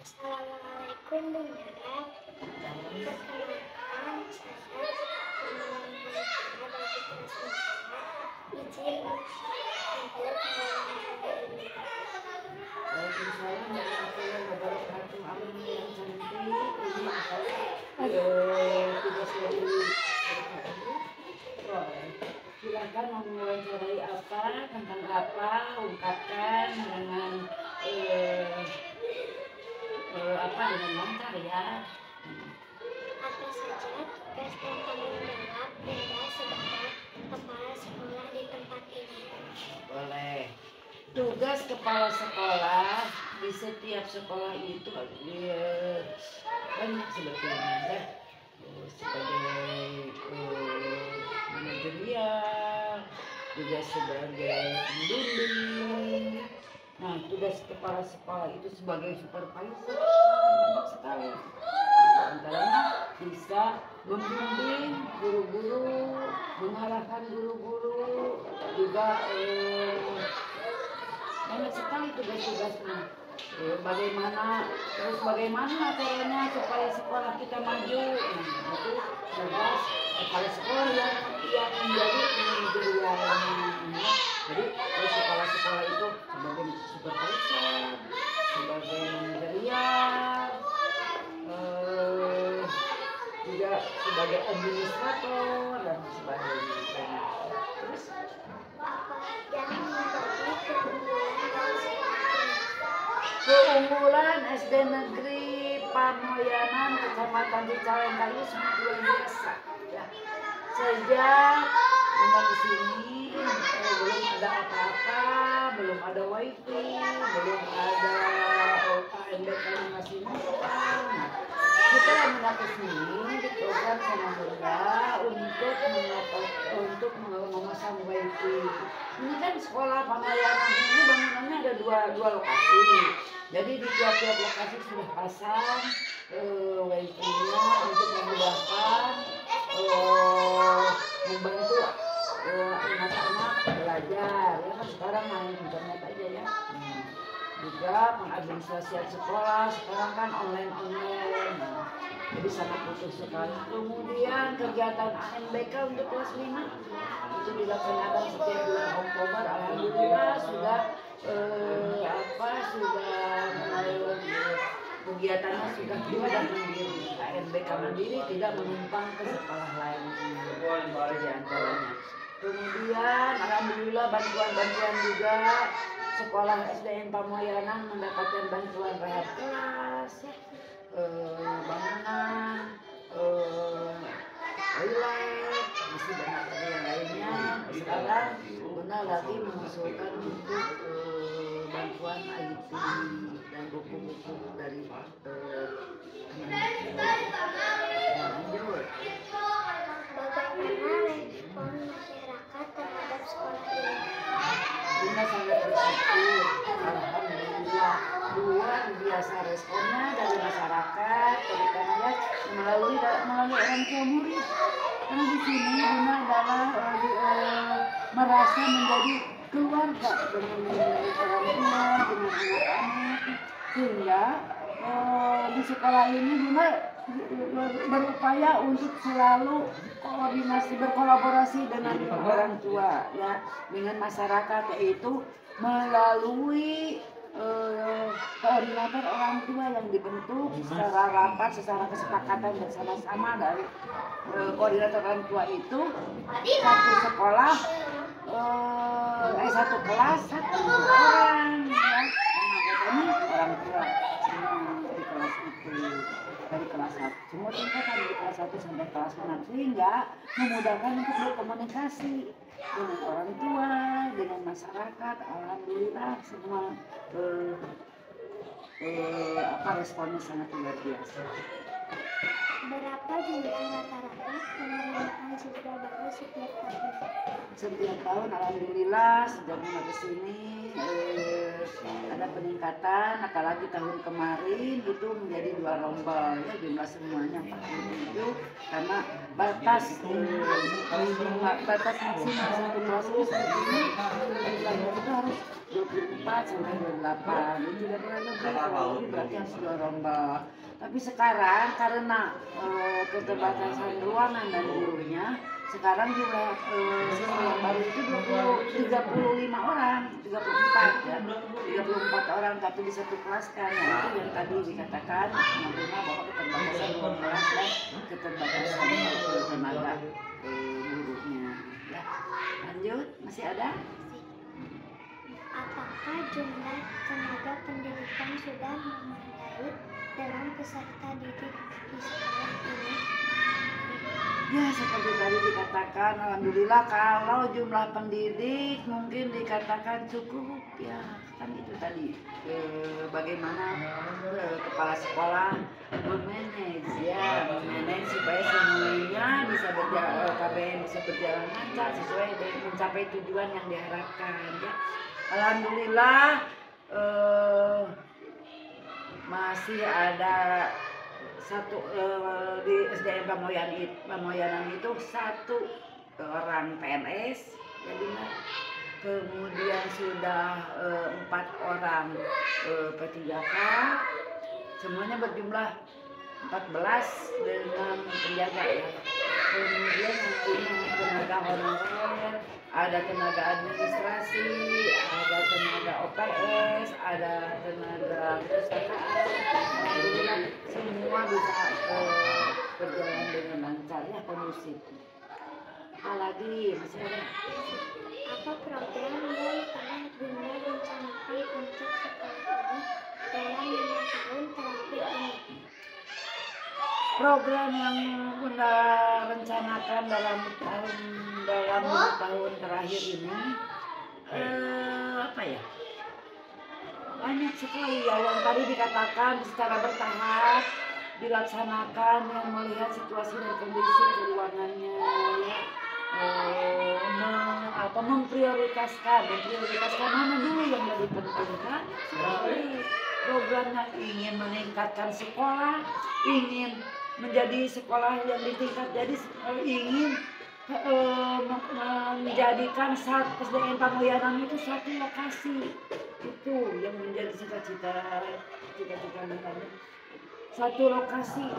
Assalamualaikum Bunda. Perkenalkan saya dari kelas 4. Izin untuk ini. Waalaikumsalam warahmatullahi wabarakatuh. Amin yang cantik. Tugas dari silakan mau mewawancarai apa, tentang apa, ungkapkan dengan apa dengan lancar ya. Apa saja tugas dan tanggung jawab Bunda sebagai kepala sekolah di tempat ini? Boleh. Tugas kepala sekolah di setiap sekolah itu banyak sebetulnya ya. Sebagai manajerial, juga sebagai pembimbing. Nah, tugas kepala sekolah itu sebagai supervisor banyak sekali. Antaranya bisa membimbing guru-guru, mengarahkan guru-guru, juga banyak sekali tugas-tugasnya. Bagaimana caranya supaya sekolah kita maju? Nah, itu tugas kepala sekolah yang menjadi manajerialnya. Jadi sekolah-sekolah itu sebagai supervisor, sebagai manajerial, juga sebagai administrator dan sebagainya. Terus Yang menjadi keunggulan SD Negeri Pamoyanan Kecamatan Cicalengka sangat luar biasa ya. Sejak memang di sini belum ada apa-apa, belum ada wifi, belum ada AMBK yang masih makan. Nah, kita yang mendapat kesini di program sama Bunda untuk memasang wifi. Ini kan sekolah Pamoyanan ini bangunannya ada dua lokasi. Jadi di tiap-tiap lokasi sudah pasang wifi-nya untuk memudahkan membantu anak-anak belajar. Ya kan sekarang main internet aja ya. Juga pengadministrasian sekolah sekarang kan online. Nah, jadi sangat butuh sekali. Kemudian kegiatan AMBK untuk kelas 5 itu dilaksanakan setiap bulan Oktober. Alhamdulillah sudah kegiatannya sudah mandiri. AMBK mandiri tidak menumpang ke sekolah lain. Jadi antaranya. Kemudian alhamdulillah bantuan juga sekolah SDN Pamoyanan mendapatkan bantuan rehab kelas, bangunan, toilet, masih banyak yang lainnya. Sekarang Bunda lagi mengusulkan untuk bantuan IT dan buku-buku dari Bagaimana respon masyarakat terhadap sekolah ini? Bunda sangat bersyukur, alhamdulillah luar biasa responnya dari masyarakat, terutama melalui orang tua murid. Karena di sini Bunda adalah merasa menjadi keluarga dengan orang tua, dengan anak-anak, sehingga di sekolah ini Bunda berupaya untuk selalu berkolaborasi dengan orang tua ya, dengan masyarakat, yaitu melalui koordinator orang tua yang dibentuk secara rapat, secara kesepakatan bersama-sama dari koordinator orang tua itu. Satu sekolah satu kelas satu orang ya, anggotanya orang tua di kelas itu, dari kelas 1 semua tingkatan dari kelas 1 sampai kelas 6, sehingga memudahkan untuk berkomunikasi dengan orang tua, dengan masyarakat. Alhamdulillah semua responnya sangat luar biasa. Berapa jumlah rata-rata penerimaan siswa baru setiap tahun? Setiap tahun alhamdulillah sejak mulai kesini ada peningkatan, apalagi tahun kemarin itu menjadi 2 rombel ya, jumlah semuanya 47, karena batas maksimal satu kelas ini seperti ini, itu harus 25 4 sampai jam 8. Itu tidak pernah lebih, kalau lebih berarti harus 2 rombel. Tapi sekarang karena keterbatasan ruangan dan gurunya, sekarang jumlah siswa yang baru itu 35 orang, 34 ya, 34 orang, tapi di satu kelas kan. Nah, itu yang tadi dikatakan menerima bahwa keterbatasan ruang kelas dan keterbatasan tenaga gurunya. Ya, lanjut, masih ada? Apakah jumlah tenaga pendidikan sudah memadai dalam peserta didik di sekolah ini? Ya, seperti tadi dikatakan, alhamdulillah kalau jumlah pendidik mungkin dikatakan cukup ya, kan itu tadi bagaimana kepala sekolah memanage supaya semuanya bisa berjalan, KBM bisa berjalan lancar sesuai dengan mencapai tujuan yang diharapkan ya. Alhamdulillah masih ada satu di SDN Pamoyanan itu 1 orang PNS jadinya, kemudian sudah 4 orang P3K, semuanya berjumlah 14 dengan penjaga ya. Kemudian tenaga honorer, ada tenaga administrasi, ada tenaga OPS, ada tenaga perpustakaan. Alhamdulillah semua bisa berjalan dengan lancar ya, kondusif. Apalagi masih ada? Apa program yang telah Bunda rencanakan untuk sekolah ini dalam 5 tahun terakhir ini? Program yang Bunda rencanakan dalam 5 tahun terakhir ini apa ya? Banyak sekali ya, yang tadi dikatakan secara bertahap dilaksanakan, yang melihat situasi dan kondisi keuangannya ya. Memprioritaskan mana dulu yang lebih penting kan? Sekali programnya ingin meningkatkan sekolah, ingin menjadi sekolah yang ditingkat, jadi ingin menjadikan SDN Pamoyanan itu satu lokasi. Itu yang menjadi cita-cita Bunda. Satu lokasi,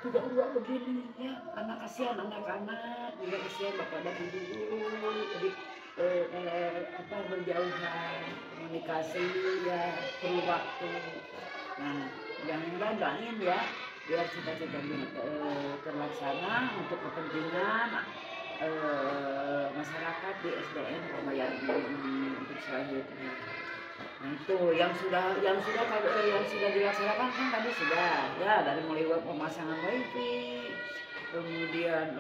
tidak dua begini ya, karena kasihan anak-anak, juga kasihan bapak dan ibu, jadi berjauhan, komunikasi ya, perlu waktu. Nah, yang doain ya, biar cita-cita terlaksana untuk kepentingan masyarakat di SDN Pamoyanan untuk selanjutnya. Nah, itu yang sudah dilaksanakan kan tadi sudah ya, dari mulai pemasangan wifi, kemudian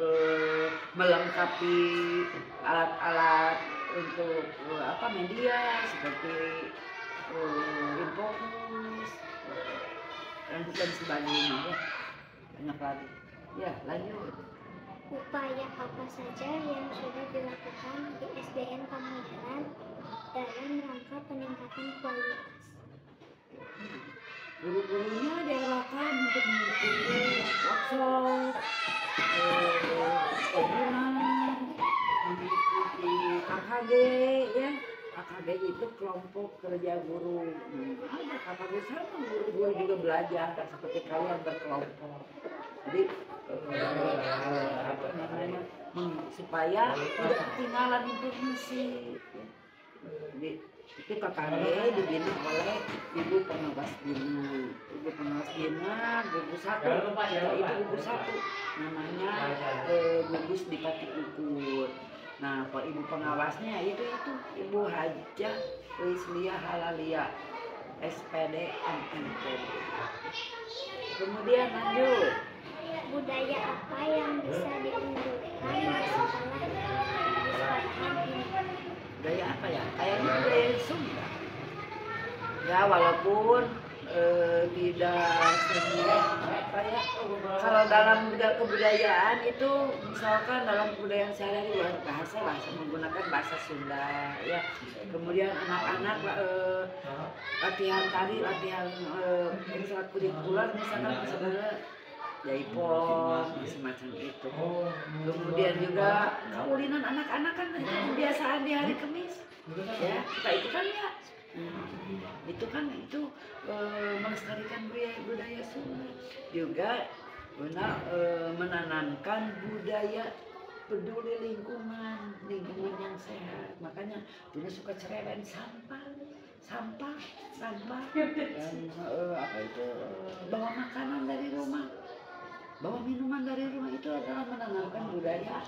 melengkapi alat-alat untuk media seperti infocus dan sebagainya ya, banyak lagi ya. Lanjut, Upaya apa saja yang sudah dilakukan di SDN Pamoyanan dalam rangka peningkatan kualitas? Guru-gurunya diarahkan untuk mengikuti workshop, webinar, mengikuti KKG ya. KKG itu kelompok kerja guru. Ada KKG sama, guru-guru juga belajar seperti kalian berkelompok. Jadi supaya tidak ketinggalan informasi ya. Jadi itu KKG dibina oleh Ibu Pengawas Bina, gugus 1, gugus 1, namanya gugus di Patik Ukur. Nah, Pak Ibu pengawasnya itu Ibu Hajah Wislia Halalia, SPD MNP. Kemudian lanjut, Budaya apa yang bisa diunggulkan di sekolahan ini? budaya apa ya? Kayaknya budaya Sunda. Ya, walaupun tidak semua apa ya. Kalau dalam kebudayaan itu, misalkan dalam kebudayaan sehari-hari bahasa menggunakan bahasa Sunda ya. Kemudian anak-anak latihan tari, latihan ekstrakurikuler misalkan jaipong, semacam itu. Kemudian juga kaulinan anak-anak kan kebiasaan di hari Kamis ya, kita ikutan ya. itu kan itu melestarikan budaya Sunda, juga guna menanamkan budaya peduli lingkungan yang sehat. Makanya Bunda suka cerewet sampah dan apa itu bawa makanan dari rumah, bawa minuman dari rumah, itu adalah menanamkan budaya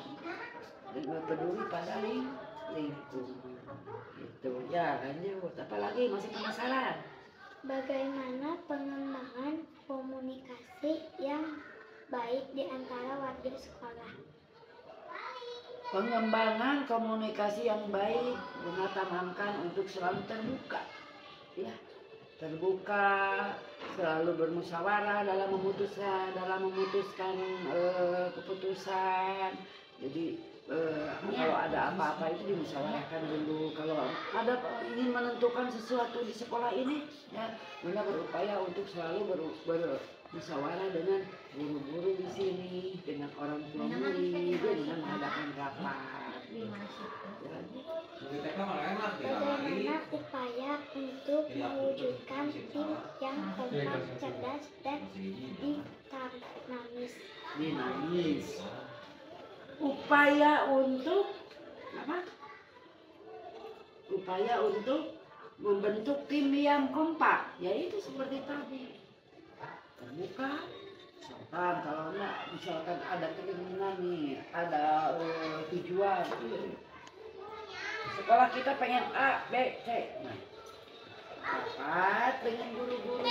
peduli pada lingkungan. Itu ya lanjut, apalagi masih penasaran? Bagaimana pengembangan komunikasi yang baik di antara warga sekolah? Pengembangan komunikasi yang baik mengatanamkan untuk selalu terbuka, ya, terbuka, selalu bermusyawarah dalam memutuskan keputusan. Jadi kalau ada apa-apa itu dimusyawarahkan dulu. Kalau ada ingin menentukan sesuatu di sekolah ini, ya, Bunda berupaya untuk selalu bermusyawarah dengan guru-guru di sini, dengan orang tua murid, dengan mengadakan rapat. Bagaimana upaya untuk mewujudkan tim yang kompak, cerdas, dan dinamis? Upaya untuk apa? Upaya untuk membentuk tim yang kompak, yaitu seperti tadi, terbuka. Kalau enggak, misalkan ada keinginan nih, ada tujuan, sekolah kita pengen A, B, C, nah, rapat dengan guru-guru,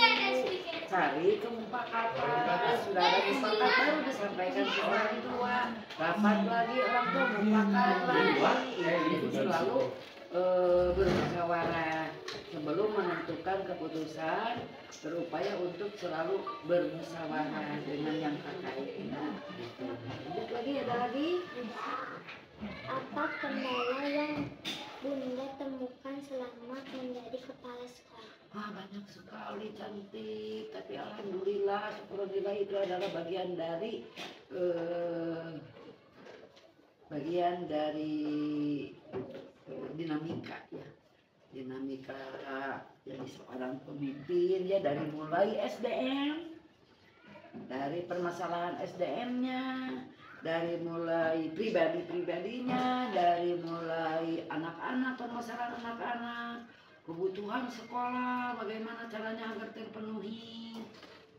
cari kesepakatan, sudah ada kesepakatan baru disampaikan ke orang tua, rapat lagi orang tua mufakat lagi, itu selalu bermusyawarah sebelum menentukan keputusan, berupaya untuk selalu bermusyawarah dengan yang terkait. Lanjut lagi, ada lagi? Apa kendala yang Bunda temukan selama menjadi kepala sekolah? Wah, banyak sekali, cantik, tapi alhamdulillah, syukurillah, itu adalah bagian dari dinamika, ya, dinamika jadi seorang pemimpin, ya, dari mulai SDM, dari permasalahan SDM-nya, dari mulai pribadinya, dari mulai anak-anak, permasalahan anak-anak, kebutuhan sekolah, bagaimana caranya agar terpenuhi,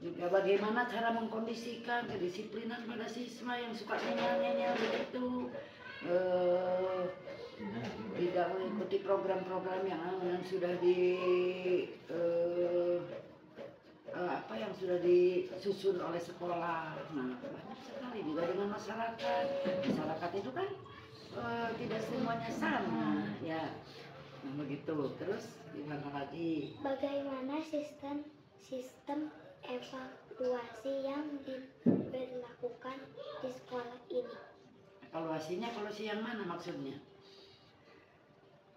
juga bagaimana cara mengkondisikan kedisiplinan pada siswa yang suka nyanyal begitu, tidak mengikuti program-program yang sudah yang sudah disusun oleh sekolah. Nah, banyak sekali juga dengan masyarakat itu kan tidak semuanya sama, ya. Nah, begitu. Terus gimana lagi? Bagaimana sistem evaluasi yang diberlakukan di sekolah ini? Evaluasi yang mana maksudnya?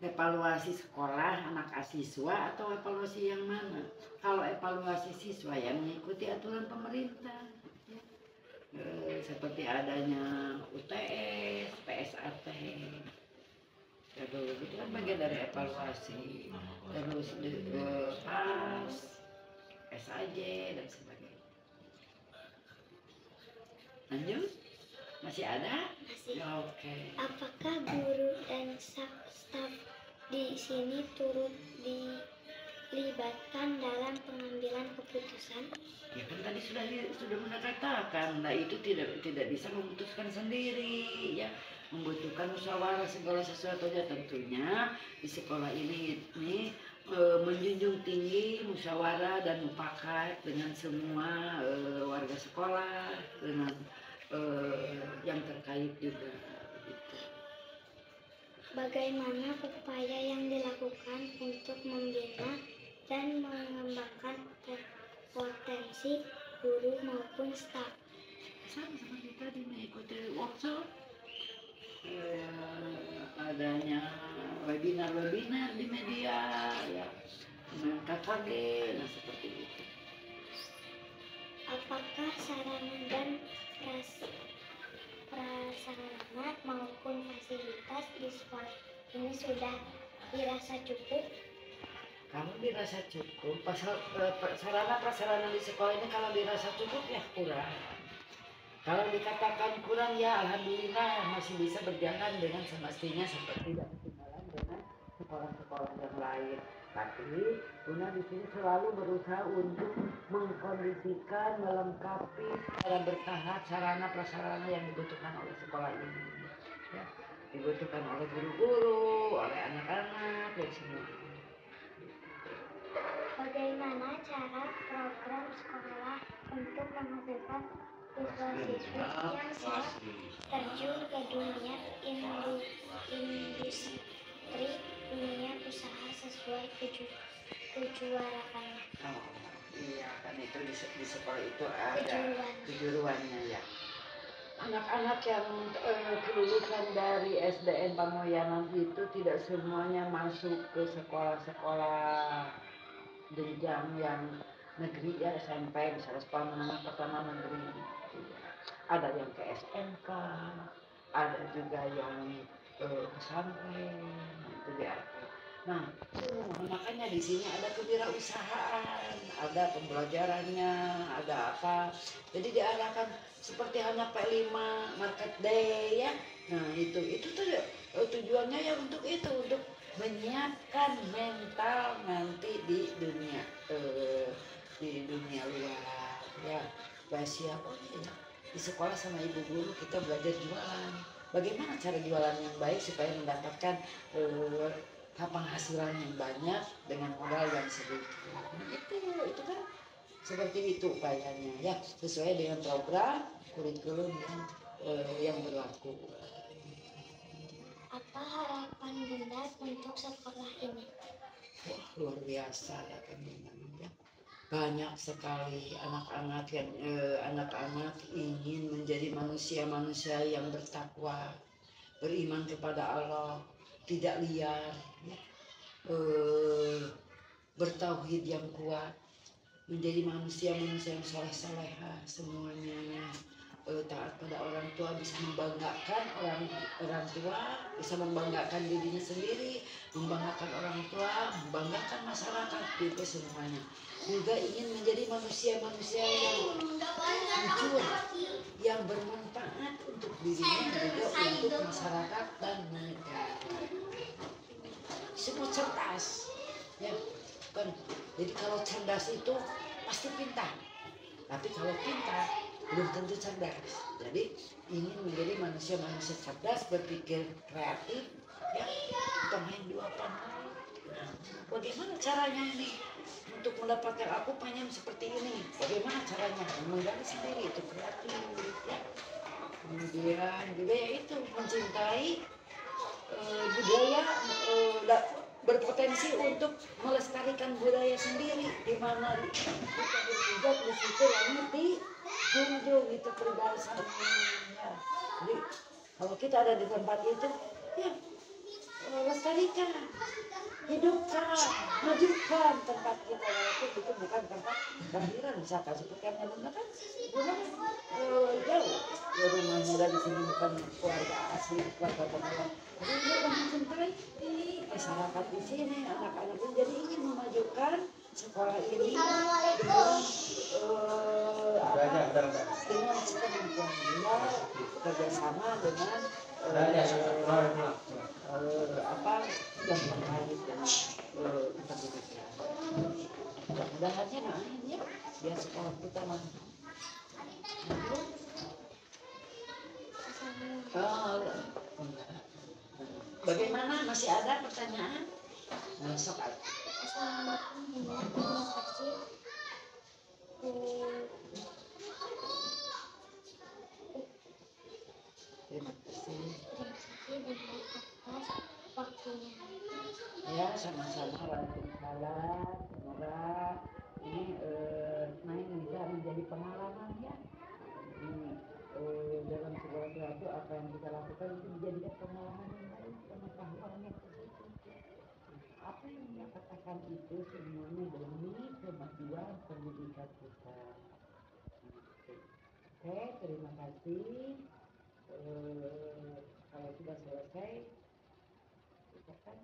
Evaluasi sekolah anak siswa atau evaluasi yang mana? Kalau evaluasi siswa yang mengikuti aturan pemerintah, ya. Seperti adanya UTS, PSAT, terus itu kan bagian dari evaluasi, terus PAS, SAJ dan sebagainya. Lanjut, masih ada? Masih. Oke. Apakah guru dan staf di sini turut dilibatkan dalam pengambilan keputusan? Ya kan tadi sudah mengatakan, nah itu tidak bisa memutuskan sendiri, ya, membutuhkan musyawarah segala sesuatunya. Tentunya di sekolah ini menjunjung tinggi musyawarah dan mufakat dengan semua warga sekolah, dengan yang terkait juga. Bagaimana upaya yang dilakukan untuk membina dan mengembangkan potensi guru maupun staf? Sama seperti tadi mengikuti workshop, adanya webinar di media, ya, dengan KKG, nah seperti itu. Apakah sarana dan prasarana maupun fasilitas di sekolah ini sudah dirasa cukup? Kalau dirasa cukup. Sarana prasarana di sekolah ini kalau dirasa cukup ya kurang. Kalau dikatakan kurang ya alhamdulillah masih bisa berjalan dengan semestinya seperti tidak ketinggalan dengan sekolah-sekolah yang lain. Tapi Bunda di sini selalu berusaha untuk mengkondisikan, melengkapi secara bertahap sarana prasarana yang dibutuhkan oleh sekolah ini. Ya, dibutuhkan oleh guru-guru, oleh anak-anak dan semua. Bagaimana cara program sekolah untuk menghasilkan siswa-siswi yang siap terjun ke dunia industri dunia usaha sesuai kejuaraannya? Oh, iya kan itu di sekolah itu ada kejuruannya ya. Anak-anak yang kelulusan dari SDN Pamoyanan itu tidak semuanya masuk ke sekolah-sekolah jenjang yang negeri ya, SMP misalnya sekolah menengah pertama negeri. Ada yang ke SMK, ada juga yang pesantren, itu dia. Nah, makanya di sini ada kewirausahaan, ada pembelajarannya, ada apa. Jadi diarahkan seperti hanya P5 Market Day ya. Nah, itu tuh tujuannya ya untuk itu, untuk menyiapkan mental nanti di dunia luar ya. Supaya siap, oh iya, di sekolah sama ibu guru kita belajar jualan. Bagaimana cara jualan yang baik supaya mendapatkan penghasilan yang banyak dengan modal yang sedikit. Itu kan seperti itu upayanya ya, sesuai dengan program kurikulum yang berlaku. Apa harapan Bunda untuk sekolah ini? Wah, luar biasa ya teman-teman ya. Banyak sekali anak-anak yang anak-anak ingin menjadi manusia-manusia yang bertakwa, beriman kepada Allah, tidak liar, ya. Bertauhid yang kuat, menjadi manusia-manusia yang soleh-soleha semuanya, taat pada orang tua, bisa membanggakan orang tua, bisa membanggakan dirinya sendiri, membanggakan orang tua, membanggakan masyarakat juga semuanya. Juga ingin menjadi manusia-manusia yang jujur, yang bermanfaat untuk dirinya juga untuk masyarakat dan negara. Semua cerdas, ya kan. Jadi kalau cerdas itu pasti pintar, tapi kalau pintar belum tentu cerdas. Jadi ingin menjadi manusia-manusia cerdas, berpikir kreatif, ya, kita main dua pandang. Nah, bagaimana caranya ini untuk mendapatkan, aku pengen seperti ini, bagaimana caranya? Menggali sendiri itu kreatif, ya. Kemudian juga yaitu mencintai budaya, berpotensi untuk melestarikan budaya sendiri, di mana kita berpijak di situ langit dijunjung, itu peribahasanya. Jadi kalau kita ada di tempat itu, ya lestarikan, hidupkan, majukan tempat kita, walaupun itu bukan tempat kelahiran, misalkan seperti yang Bunda kan, Bunda jauh ya rumahnya dari sini, bukan keluarga asli, keluarga pengalaman. Tapi dia mencintai masyarakat di sini, anak-anak pun jadi ingin memajukan sekolah ini dengan dengan sekemampuan dia, kerjasama dengan yang terkait dengan pendidikan. Mudah-mudahannya ya, biar sekolah kita maju. Bagaimana? Masih ada pertanyaan? Sok aja. Assalamualaikum, terima kasih. Terima kasih atas waktunya. ya, sama-sama. Waalaikumsalam. Semoga ini bisa menjadi pengalaman ya. Dalam segala sesuatu apa yang kita lakukan itu menjadi pengalaman yang baik, pengetahuan yang positif. Apa yang dia katakan itu semuanya demi kemajuan pendidikan kita. Oke, terima kasih. Kalau sudah selesai, ucapkan